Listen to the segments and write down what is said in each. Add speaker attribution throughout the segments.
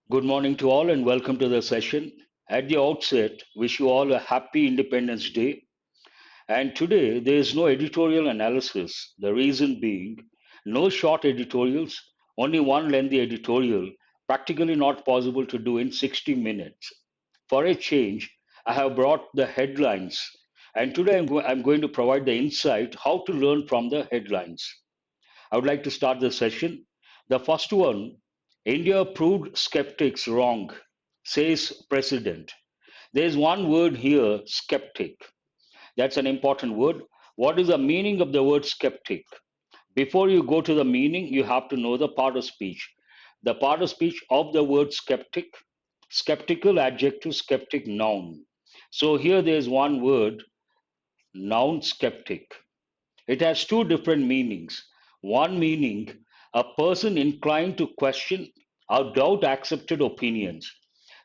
Speaker 1: Good morning to all and welcome to the session. At the outset, wish you all a happy Independence Day. And today there is no editorial analysis. The reason being, no short editorials, only one lengthy editorial, practically not possible to do in 60 minutes. For a change, I have brought the headlines, and today I'm going to provide the insight how to learn from the headlines. I would like to start the session. The first one, India proved skeptics wrong, says President. There's one word here, skeptic. That's an important word. What is the meaning of the word skeptic? Before you go to the meaning, you have to know the part of speech. The part of speech of the word skeptic, skeptical adjective, skeptic noun. So here there's one word, noun skeptic. It has two different meanings. One meaning, a person inclined to question or doubt accepted opinions.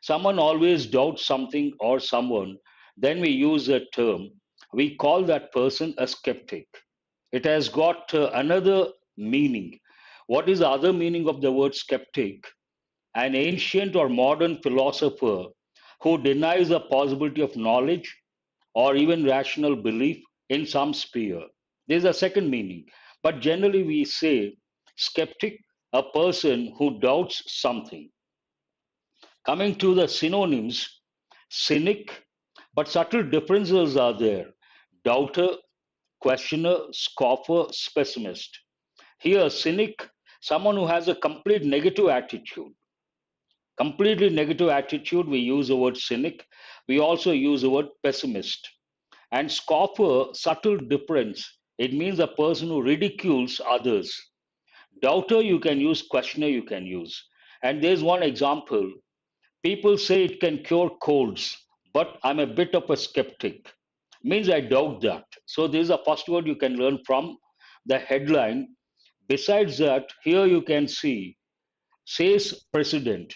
Speaker 1: Someone always doubts something or someone, then we use a term. We call that person a skeptic. It has got another meaning. What is the other meaning of the word skeptic? An ancient or modern philosopher who denies the possibility of knowledge or even rational belief in some sphere. There's a second meaning, but generally we say skeptic, a person who doubts something. Coming to the synonyms, cynic, but subtle differences are there. Doubter, questioner, scoffer, pessimist. Here, cynic, someone who has a complete negative attitude. Completely negative attitude, we use the word cynic. We also use the word pessimist. And scoffer, subtle difference. It means a person who ridicules others. Doubter, you can use, questioner, you can use. And there's one example. People say it can cure colds, but I'm a bit of a skeptic. Means I doubt that. So this is the first word you can learn from the headline. Besides that, here you can see, says president.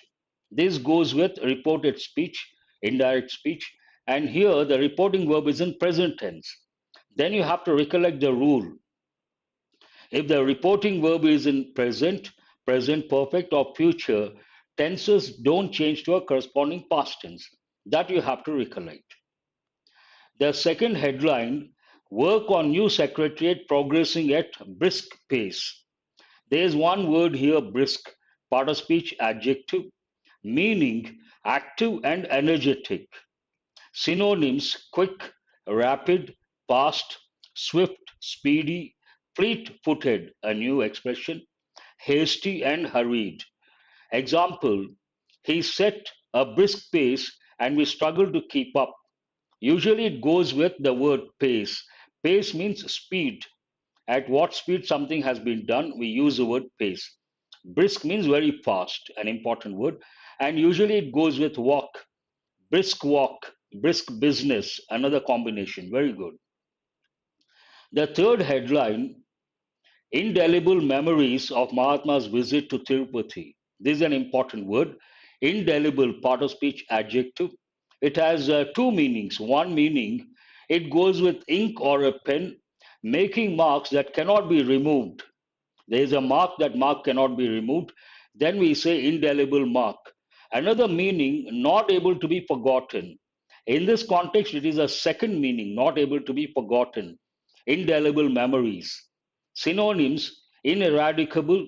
Speaker 1: This goes with reported speech, indirect speech, and here the reporting verb is in present tense. Then you have to recollect the rule. If the reporting verb is in present, present perfect, or future, tenses don't change to a corresponding past tense. That you have to recollect. The second headline, work on new secretariat progressing at brisk pace. There is one word here, brisk, part of speech adjective, meaning active and energetic. Synonyms, quick, rapid, fast, swift, speedy, fleet-footed, a new expression, hasty and hurried. Example, he set a brisk pace and we struggle to keep up. Usually it goes with the word pace. Pace means speed. At what speed something has been done, we use the word pace. Brisk means very fast, an important word. And usually it goes with walk. Brisk walk, brisk business, another combination. Very good. The third headline, indelible memories of Mahatma's visit to Tirupati. This is an important word. Indelible, part of speech adjective. It has two meanings. One meaning, it goes with ink or a pen, making marks that cannot be removed. There is a mark, that mark cannot be removed. Then we say indelible mark. Another meaning, not able to be forgotten. In this context, it is a second meaning, not able to be forgotten. Indelible memories. Synonyms, ineradicable,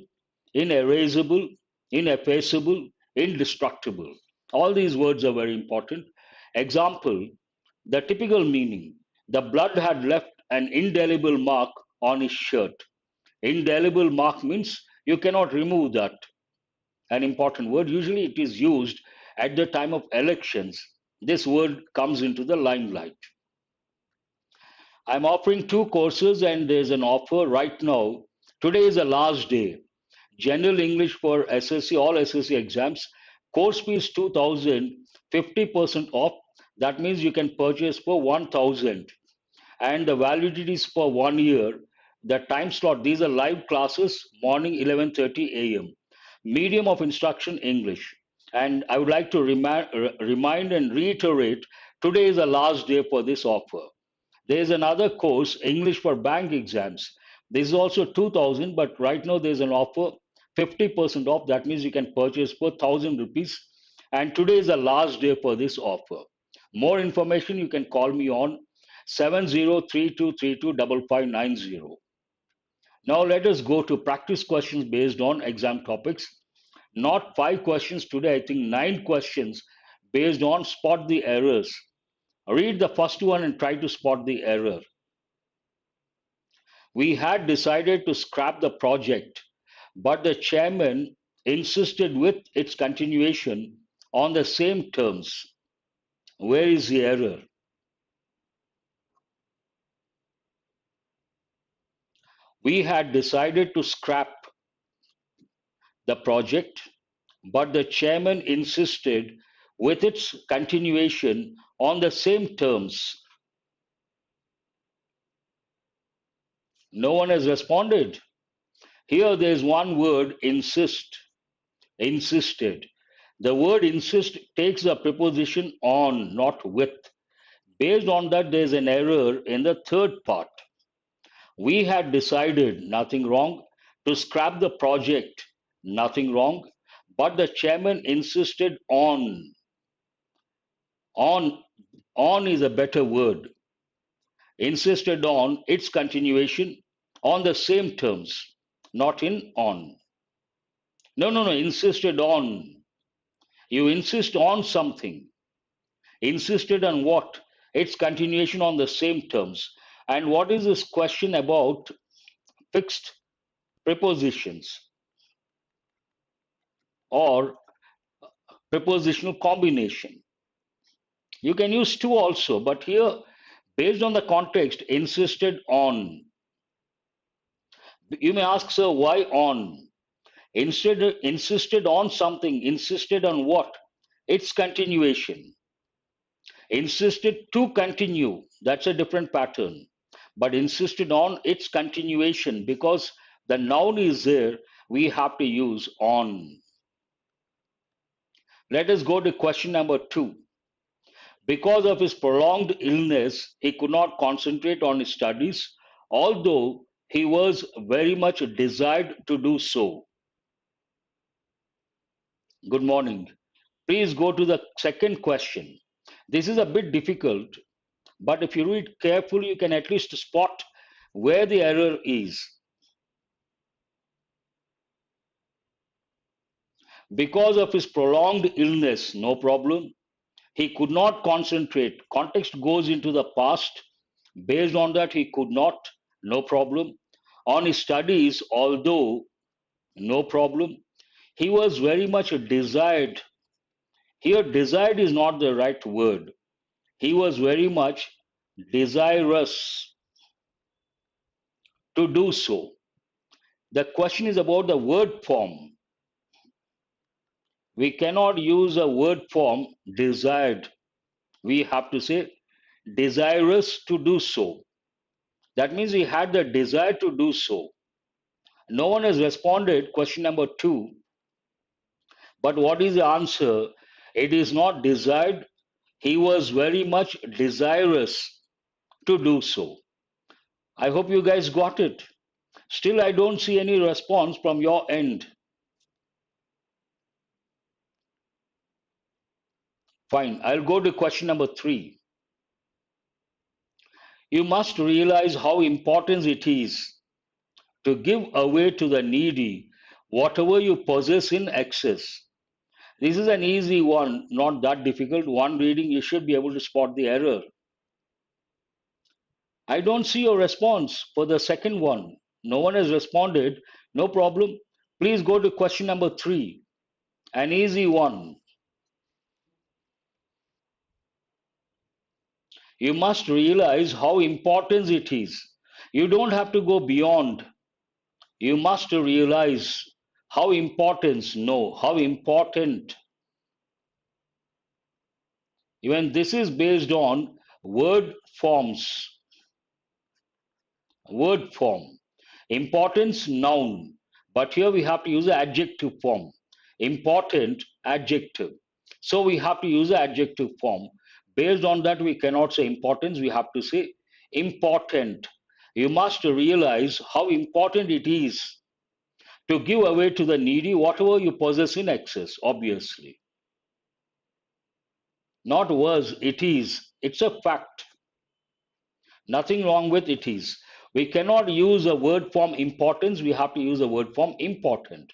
Speaker 1: inerasable, ineffaceable, indestructible. All these words are very important. Example, the typical meaning, the blood had left an indelible mark on his shirt. Indelible mark means you cannot remove that. An important word. Usually it is used at the time of elections. This word comes into the limelight. I'm offering two courses and there's an offer right now. Today is the last day. General English for SSC, all SSC exams. Course fee is 2000, 50% off. That means you can purchase for 1000 and the validity is for 1 year. The time slot, these are live classes, morning 11:30 a.m. Medium of instruction English. And I would like to remind and reiterate, today is the last day for this offer. There is another course, English for bank exams. This is also 2000, but right now there's an offer, 50% off. That means you can purchase for 1000 rupees. And today is the last day for this offer. More information you can call me on 7032325590. Now let us go to practice questions based on exam topics. Not 5 questions today, I think 9 questions based on spot the errors. Read the first one and try to spot the error. We had decided to scrap the project, but the chairman insisted with its continuation on the same terms. Where is the error? We had decided to scrap the project, but the chairman insisted with its continuation on the same terms. No one has responded. Here there's one word, insist, insisted. The word insist takes the preposition on, not with. Based on that, there's an error in the third part. We had decided, nothing wrong, to scrap the project, nothing wrong, but the chairman insisted on. On, on is a better word. Insisted on its continuation on the same terms, not in on. No, insisted on. You insist on something. Insisted on what? Its continuation on the same terms. And what is this question about fixed prepositions or prepositional combination? You can use to also, but here, based on the context, insisted on. You may ask, sir, why on? Instead, insisted on something, insisted on what? Its continuation. Insisted to continue, that's a different pattern. But insisted on its continuation, because the noun is there, we have to use on. Let us go to question number 2. Because of his prolonged illness, he could not concentrate on his studies, although he was very much desired to do so. Good morning. Please go to the second question. This is a bit difficult, but if you read carefully, you can at least spot where the error is. Because of his prolonged illness, no problem. He could not concentrate. Context goes into the past. Based on that, he could not, no problem. On his studies, although, no problem. He was very much desired. Here, desired is not the right word. He was very much desirous to do so. The question is about the word form. We cannot use a word form desired. We have to say desirous to do so. That means he had the desire to do so. No one has responded. Question number 2. But what is the answer? It is not desired. He was very much desirous to do so. I hope you guys got it. Still, I don't see any response from your end. Fine. I'll go to question number 3. You must realize how important it is to give away to the needy whatever you possess in excess. This is an easy one, not that difficult. One reading, you should be able to spot the error. I don't see your response for the second one. No one has responded. No problem. Please go to question number 3. An easy one. You must realize how important it is. You don't have to go beyond. You must realize how important, no, how important. Even this is based on word forms. Word form. Importance, noun. But here we have to use the adjective form. Important, adjective. So we have to use the adjective form. Based on that, we cannot say importance, we have to say important. You must realize how important it is to give away to the needy whatever you possess in excess, obviously. Not was, it is. It's a fact. Nothing wrong with it is. We cannot use a word form importance, we have to use a word form important.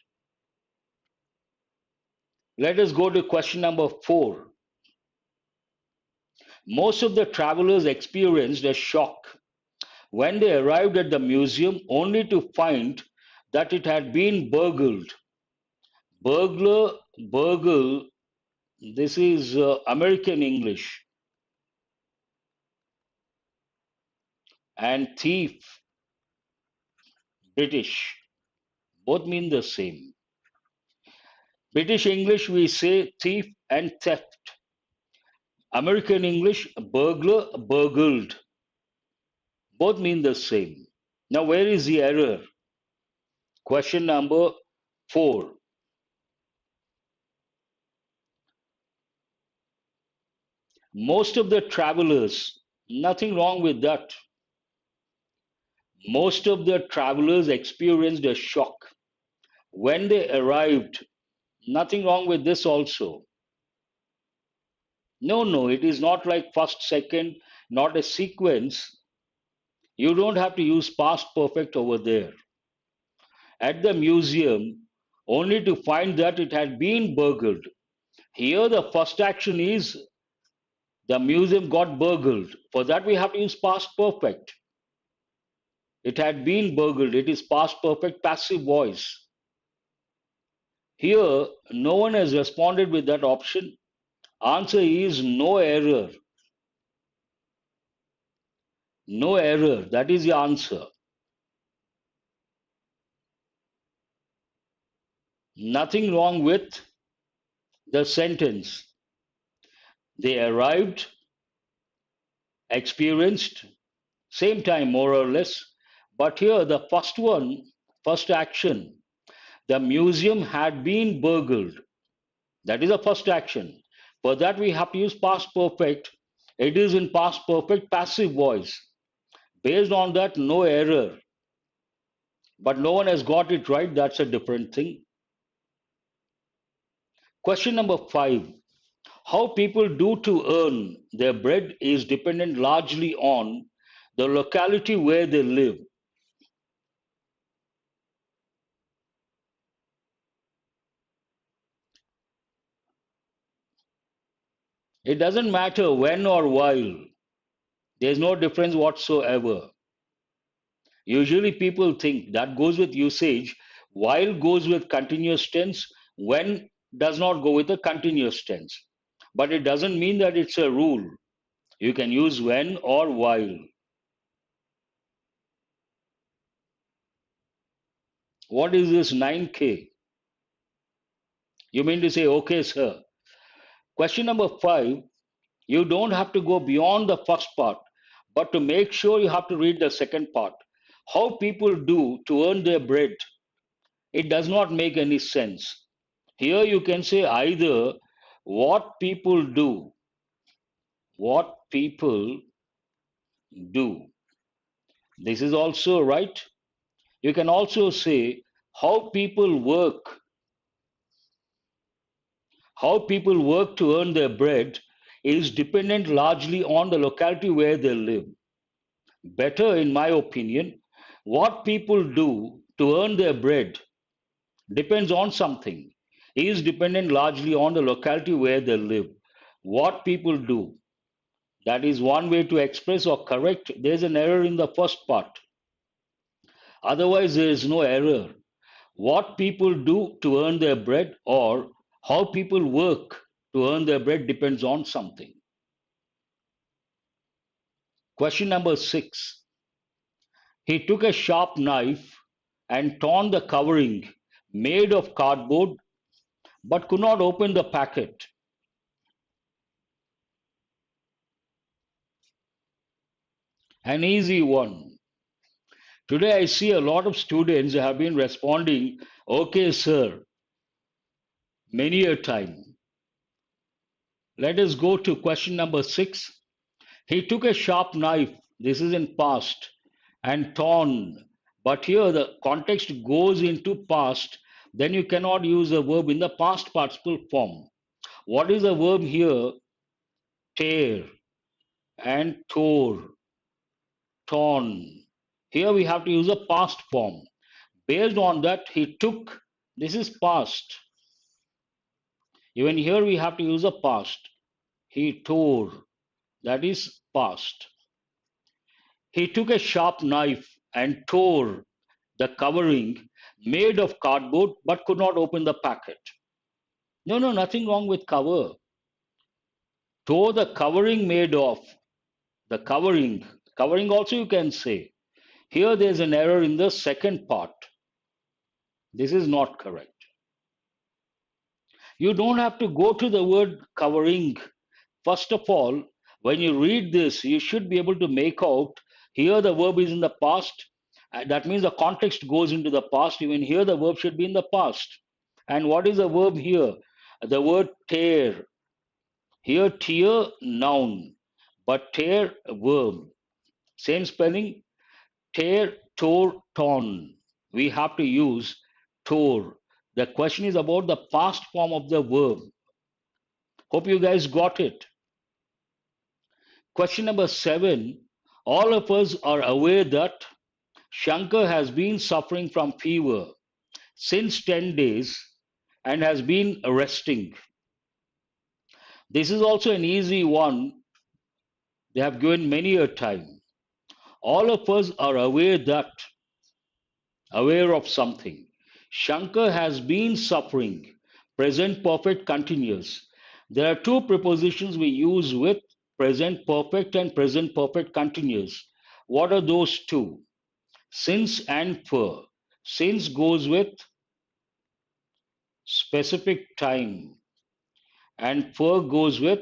Speaker 1: Let us go to question number 4. Most of the travelers experienced a shock when they arrived at the museum only to find that it had been burgled. Burglar, burgle, this is American English, and thief, British. Both mean the same. British English, we say thief and theft. American English, burglar, burgled. Both mean the same. Now, where is the error? Question number 4. Most of the travelers, nothing wrong with that. Most of the travelers experienced a shock when they arrived. Nothing wrong with this also. No, it is not like first, second, not a sequence. You don't have to use past perfect over there. At the museum, only to find that it had been burgled. Here, the first action is the museum got burgled. For that, we have to use past perfect. It had been burgled. It is past perfect passive voice. Here, no one has responded with that option. Answer is no error. No error. That is the answer. Nothing wrong with the sentence. They arrived, experienced, same time more or less. But here, the first one, first action, the museum had been burgled. That is the first action. For that, we have to use past perfect. It is in past perfect passive voice. Based on that, no error. But no one has got it right. That's a different thing. Question number 5. How people do to earn their bread is dependent largely on the locality where they live. It doesn't matter when or while. There's no difference whatsoever. Usually people think that goes with usage, while goes with continuous tense, when does not go with a continuous tense. But it doesn't mean that it's a rule. You can use when or while. What is this 9K? You mean to say, okay, sir. Question number 5, you don't have to go beyond the first part, but to make sure you have to read the second part. How people do to earn their bread. It does not make any sense. Here you can say either what people do, what people do. This is also right. You can also say how people work, how people work to earn their bread is dependent largely on the locality where they live. Better, in my opinion, what people do to earn their bread depends on something, is dependent largely on the locality where they live. What people do, that is one way to express or correct. There's an error in the first part. Otherwise, there is no error. What people do to earn their bread or how people work to earn their bread depends on something. Question number 6. He took a sharp knife and torn the covering made of cardboard but could not open the packet. An easy one. Today I see a lot of students have been responding, okay, sir, many a time. Let us go to question number 6. He took a sharp knife, this is in past, and torn. But here the context goes into past, then you cannot use a verb in the past participle form. What is the verb here? tear, and tore, torn. Here we have to use a past form. Based on that, he took. This is past. Even here we have to use a past. He tore. That is past. He took a sharp knife and tore the covering made of cardboard but could not open the packet. No, no, nothing wrong with cover. Tore the covering made of the covering also you can say. Here there's an error in the second part. This is not correct. You don't have to go to the word covering. First of all, when you read this, you should be able to make out here the verb is in the past. That means the context goes into the past. Even here the verb should be in the past. And what is the verb here? The word tear. Here tear, noun, but tear, verb. Same spelling, tear, tore, torn. We have to use tore. The question is about the past form of the verb. Hope you guys got it. Question number 7. All of us are aware that Shankar has been suffering from fever since 10 days and has been resting. This is also an easy one. They have given many a time. All of us are aware that, aware of something. Shankar has been suffering. Present perfect continuous. There are two prepositions we use with present perfect and present perfect continuous. What are those two? Since and for. Since goes with specific time and for goes with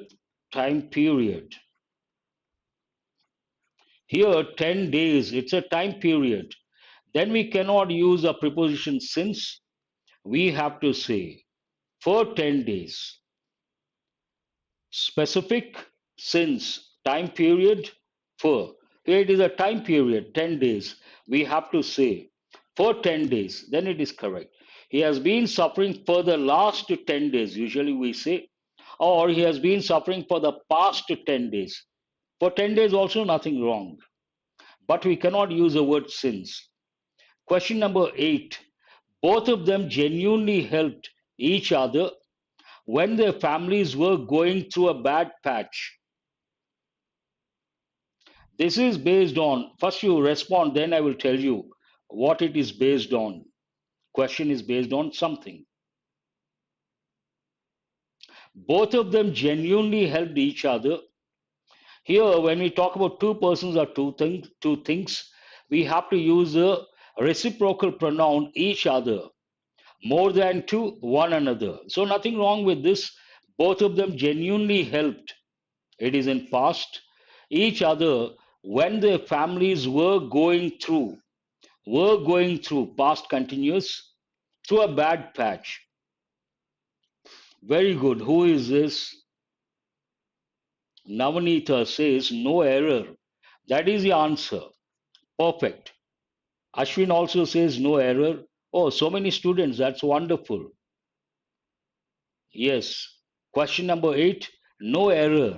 Speaker 1: time period. Here 10 days, it's a time period. Then we cannot use a preposition since. We have to say for 10 days. Specific since time period for. Here it is a time period 10 days. We have to say for 10 days. Then it is correct. He has been suffering for the last 10 days. Usually we say, or he has been suffering for the past 10 days. For 10 days also nothing wrong. But we cannot use the word since. Question number 8. Both of them genuinely helped each other when their families were going through a bad patch. This is based on, first you respond, then I will tell you what it is based on. Question is based on something. Both of them genuinely helped each other. Here, when we talk about two persons or two things, we have to use a reciprocal pronoun each other, more than to one another. So nothing wrong with this. Both of them genuinely helped. It is in past. Each other when their families were going through, past continuous, through a bad patch. Very good. Who is this? Navanita says no error. That is the answer. Perfect. Ashwin also says no error. Oh, so many students. That's wonderful. Yes. Question number 8. No error.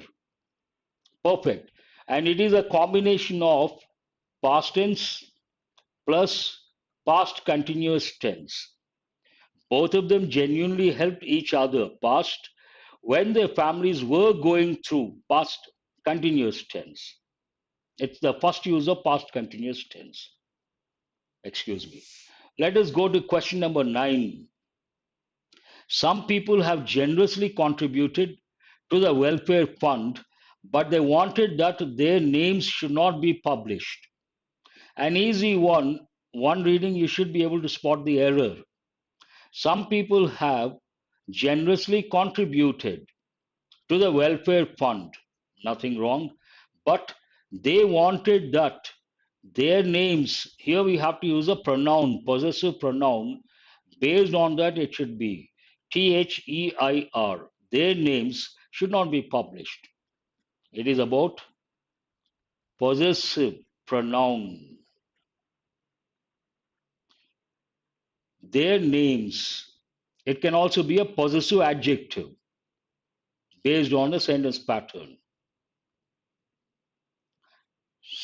Speaker 1: Perfect. And it is a combination of past tense plus past continuous tense. Both of them genuinely helped each other, past, when their families were going through, past continuous tense. It's the first use of past continuous tense. Excuse me. Let us go to question number 9. Some people have generously contributed to the welfare fund, but they wanted that their names should not be published. An easy one reading, you should be able to spot the error. Some people have generously contributed to the welfare fund, nothing wrong, but they wanted that their names, here we have to use a pronoun, possessive pronoun, based on that it should be THEIR. Their names should not be published. It is about possessive pronoun. Their names. It can also be a possessive adjective based on a sentence pattern.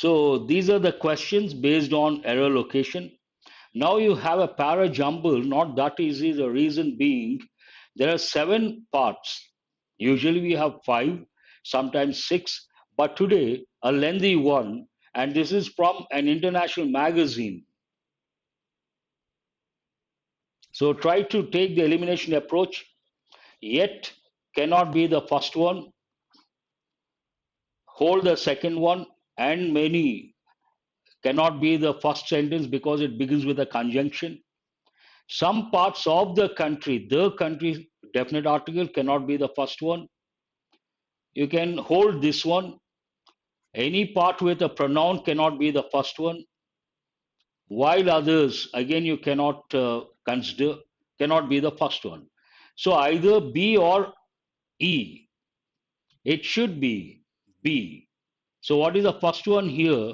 Speaker 1: So these are the questions based on error location. Now you have a para jumble, not that easy. The reason being there are 7 parts. Usually we have 5, sometimes 6, but today a lengthy one, and this is from an international magazine. So try to take the elimination approach. Yet cannot be the first one, hold the second one, and many cannot be the first sentence because it begins with a conjunction. Some parts of the country, definite article cannot be the first one. You can hold this one. Any part with a pronoun cannot be the first one, while others, again, you cannot consider, cannot be the first one. So either B or E. It should be B. So what is the first one here?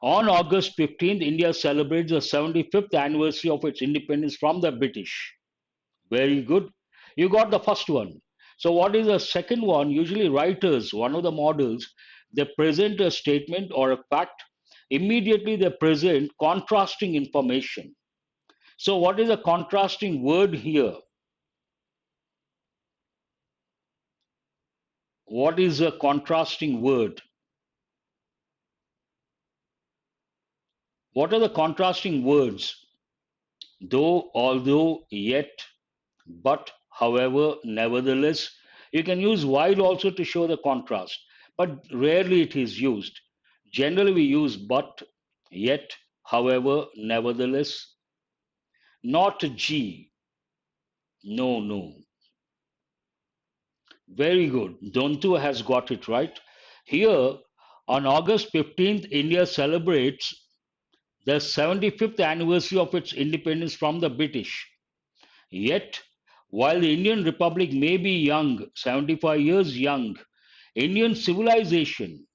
Speaker 1: On August 15th, India celebrates the 75th anniversary of its independence from the British. Very good. You got the first one. So what is the second one? Usually writers, one of the models, they present a statement or a fact. Immediately they present contrasting information. So what is a contrasting word here? What is a contrasting word? What are the contrasting words? Though, although, yet, but, however, nevertheless. You can use while also to show the contrast, but rarely it is used. Generally, we use but, yet, however, nevertheless, not G. No, no. Very good. Dontu has got it right. Here, on August 15th, India celebrates the 75th anniversary of its independence from the British. Yet, while the Indian Republic may be young, 75 years young, Indian civilization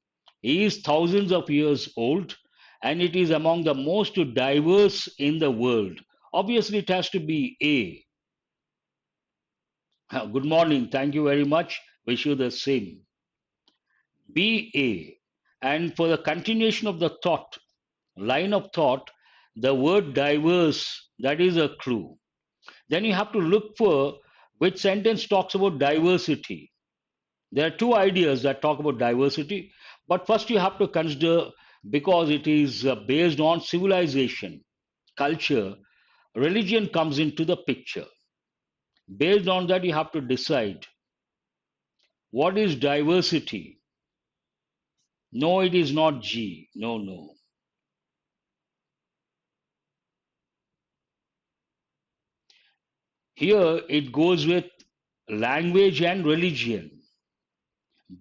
Speaker 1: is thousands of years old and it is among the most diverse in the world. Obviously, it has to be A. Good morning. Thank you very much. Wish you the same. Be A. And for the continuation of the thought, line of thought, the word diverse, that is a clue. Then you have to look for which sentence talks about diversity. There are two ideas that talk about diversity, but first you have to consider because it is based on civilization, culture, religion comes into the picture. Based on that, you have to decide what is diversity. No, it is not G. No, no. Here it goes with language and religion.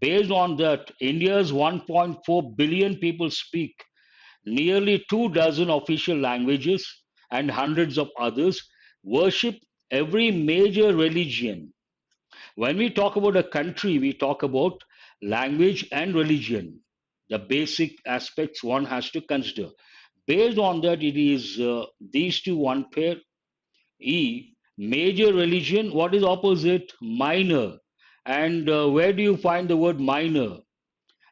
Speaker 1: Based on that, India's 1.4 billion people speak nearly 2 dozen official languages and hundreds of others, worship every major religion. When we talk about a country, we talk about language and religion, the basic aspects one has to consider. Based on that, it is these two one pair. E, major religion, what is opposite? Minor. And where do you find the word minor?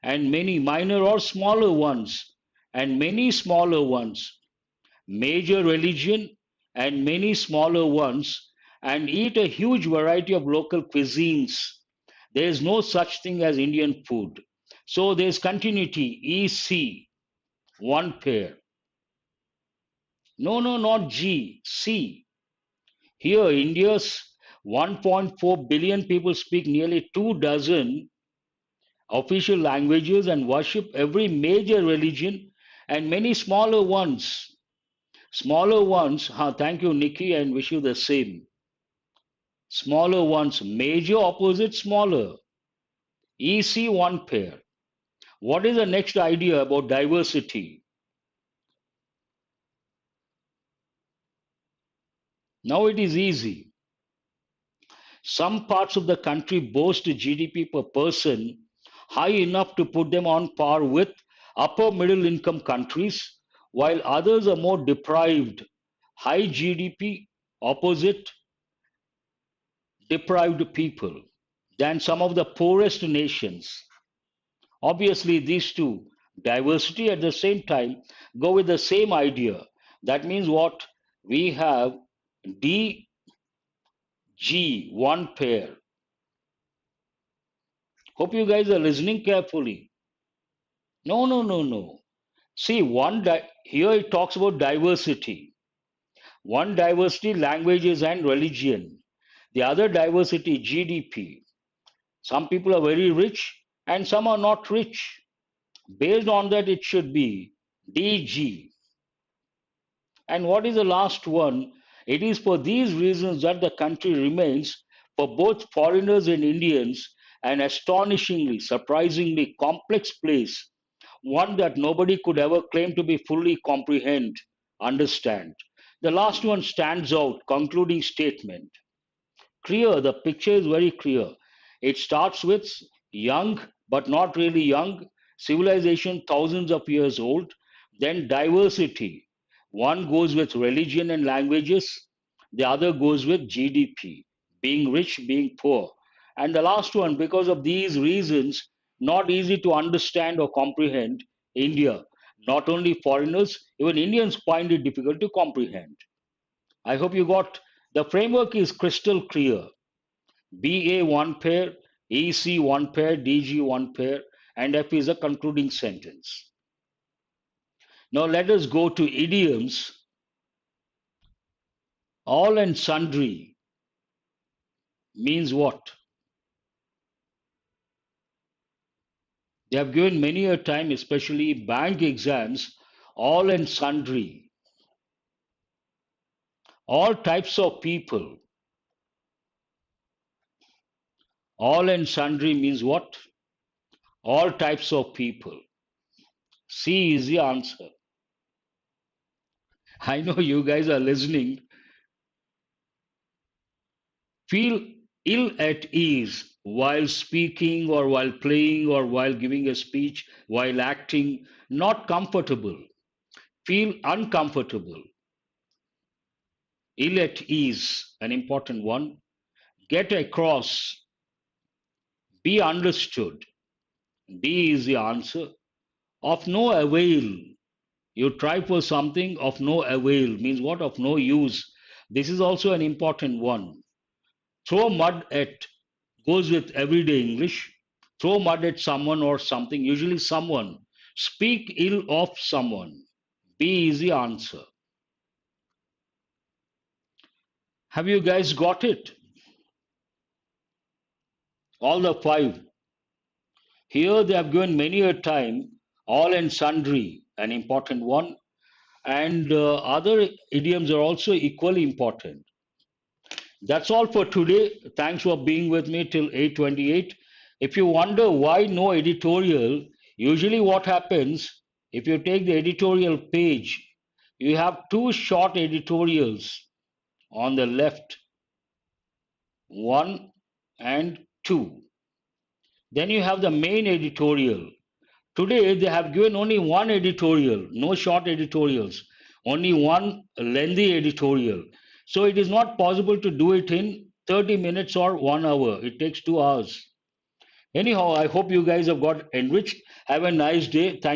Speaker 1: And many minor or smaller ones, and many smaller ones. Major religion and many smaller ones, and eat a huge variety of local cuisines. There is no such thing as Indian food. So there's continuity, EC, one pair. No, no, not G, C. Here, India's 1.4 billion people speak nearly 2 dozen official languages and worship every major religion and many smaller ones. Smaller ones, thank you, Nikki, and wish you the same. Smaller ones, major opposite smaller. EC one pair. What is the next idea about diversity? Now it is easy. Some parts of the country boast a GDP per person high enough to put them on par with upper middle income countries, while others are more deprived. High GDP opposite deprived people than some of the poorest nations. Obviously, these two, Diversity at the same time go with the same idea. That means what? We have D, G, one pair. Hope you guys are listening carefully. No, no, no, no. See, here it talks about diversity. One diversity, languages and religion. The other diversity, GDP. Some people are very rich and some are not rich. Based on that, it should be DG. And what is the last one? It is for these reasons that the country remains, for both foreigners and Indians, an astonishingly, surprisingly complex place, one that nobody could ever claim to be fully comprehend, understand. The last one stands out, concluding statement. Clear, the picture is very clear. It starts with young, but not really young, civilization thousands of years old, then diversity. One goes with religion and languages, the other goes with GDP, being rich, being poor. And the last one, because of these reasons, not easy to understand or comprehend, India. Not only foreigners, even Indians find it difficult to comprehend. I hope you got the framework is crystal clear. BA one pair, EC one pair, DG one pair, and F is a concluding sentence. Now let us go to idioms. All and sundry means what? They have given many a time, especially bank exams, all and sundry. All types of people. All and sundry means what? All types of people. C is the answer. I know you guys are listening. Feel ill at ease while speaking or while playing or while giving a speech, while acting, not comfortable. Feel uncomfortable. Ill at ease, an important one. Get across. Be understood. D is the answer. Of no avail. You try for something of no avail means what? Of no use. This is also an important one. Throw mud at goes with everyday English. Throw mud at someone or something, usually someone. Speak ill of someone. B is the answer. Have you guys got it? All the five. Here they have given many a time, all and sundry, an important one. And other idioms are also equally important. That's all for today. Thanks for being with me till 8:28. If you wonder why no editorial, usually what happens, if you take the editorial page, you have two short editorials on the left, 1 and 2. Then you have the main editorial. Today they have given only one editorial, no short editorials, only one lengthy editorial. So it is not possible to do it in 30 minutes or 1 hour. It takes 2 hours. Anyhow, I hope you guys have got enriched. Have a nice day. Thank